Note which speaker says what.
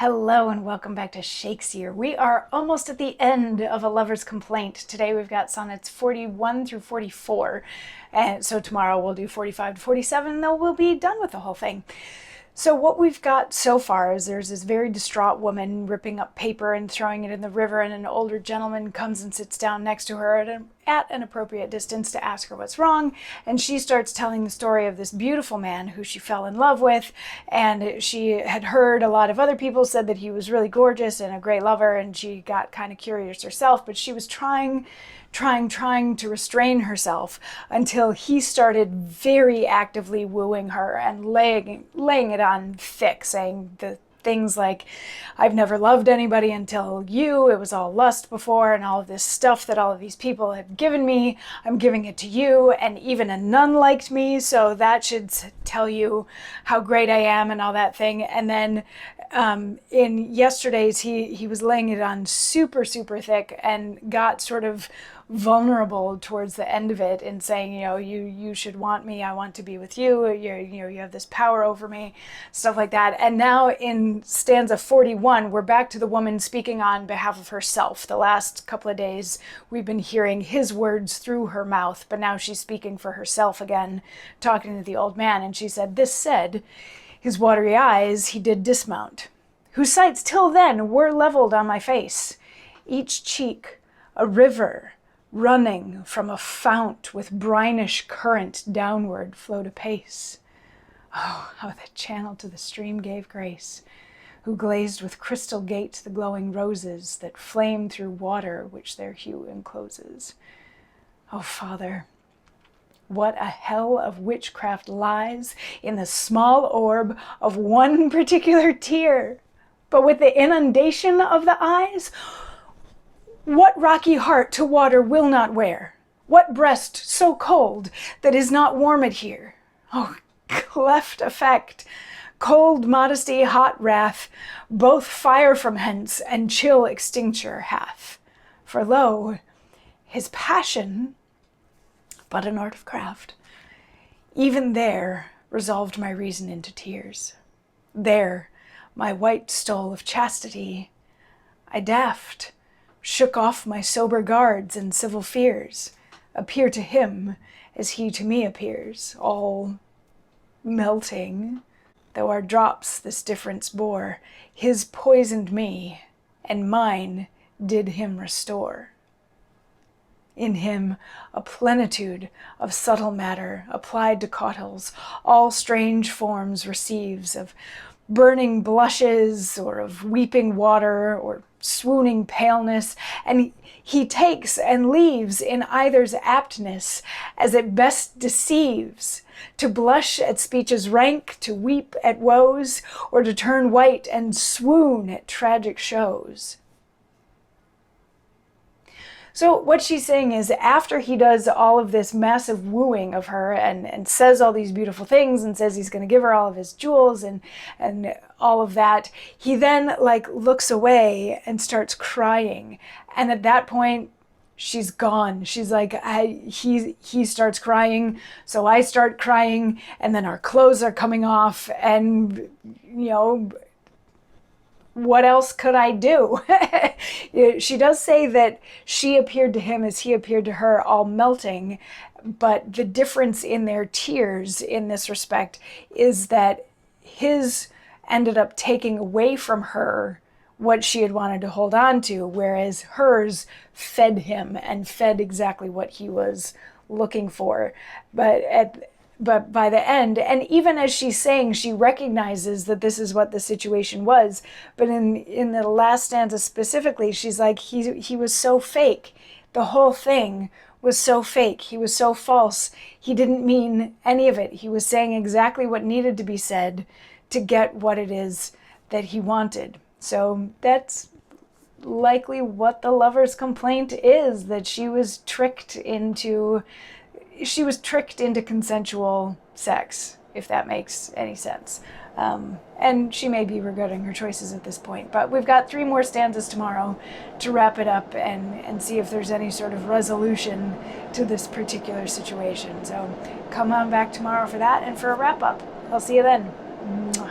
Speaker 1: Hello and welcome back to Shakesyear. We are almost at the end of A Lover's Complaint. Today we've got sonnets 41 through 44. And so tomorrow we'll do 45 to 47 and then we'll be done with the whole thing. So what we've got so far is there's this very distraught woman ripping up paper and throwing it in the river, and an older gentleman comes and sits down next to her at an appropriate distance to ask her what's wrong, and she starts telling the story of this beautiful man who she fell in love with, and she had heard a lot of other people said that he was really gorgeous and a great lover, and she got kind of curious herself, but she was trying to restrain herself until he started very actively wooing her and laying it on thick, saying the things like, I've never loved anybody until you, it was all lust before, and all of this stuff that all of these people have given me, I'm giving it to you, and even a nun liked me, so that should tell you how great I am and all that thing. And then in yesterday's, he was laying it on super thick and got sort of vulnerable towards the end of it and saying, you should want me, I want to be with you, you have this power over me, stuff like that. And now in stanza 41, we're back to the woman speaking on behalf of herself. The last couple of days we've been hearing his words through her mouth, but now she's speaking for herself again, talking to the old man. And she said, "This said, his watery eyes he did dismount, whose sights till then were leveled on my face, each cheek a river running from a fount with brinish current downward flowed apace. Oh, how the channel to the stream gave grace, who glazed with crystal gate the glowing roses that flame through water which their hue encloses. Oh, Father, what a hell of witchcraft lies in the small orb of one particular tear, but with the inundation of the eyes, what rocky heart to water will not wear? What breast so cold that is not warm it here? Oh, cleft effect, cold modesty, hot wrath, both fire from hence and chill extincture hath. For lo, his passion, but an art of craft, even there resolved my reason into tears. There my white stole of chastity I daft, shook off my sober guards and civil fears, appear to him as he to me appears, all melting, though our drops this difference bore, his poisoned me, and mine did him restore. In him a plenitude of subtle matter applied to cautels, all strange forms receives of burning blushes, or of weeping water, or swooning paleness, and he takes and leaves in either's aptness, as it best deceives, to blush at speeches rank, to weep at woes, or to turn white and swoon at tragic shows. So what she's saying is, after he does all of this massive wooing of her and says all these beautiful things and says he's going to give her all of his jewels and all of that, he then looks away and starts crying. And at that point, she's gone. She's like, he starts crying, so I start crying, and then our clothes are coming off, and what else could I do? She does say that she appeared to him as he appeared to her, all melting, but the difference in their tears in this respect is that his ended up taking away from her what she had wanted to hold on to, whereas hers fed him and fed exactly what he was looking for. But by the end, and even as she's saying, she recognizes that this is what the situation was. But in the last stanza specifically, she's like, he was so fake. The whole thing was so fake. He was so false. He didn't mean any of it. He was saying exactly what needed to be said to get what it is that he wanted. So that's likely what the lover's complaint is, that she was tricked into consensual sex, if that makes any sense. And she may be regretting her choices at this point. But we've got 3 more stanzas tomorrow to wrap it up and see if there's any sort of resolution to this particular situation. So come on back tomorrow for that and for a wrap-up. I'll see you then. Mwah.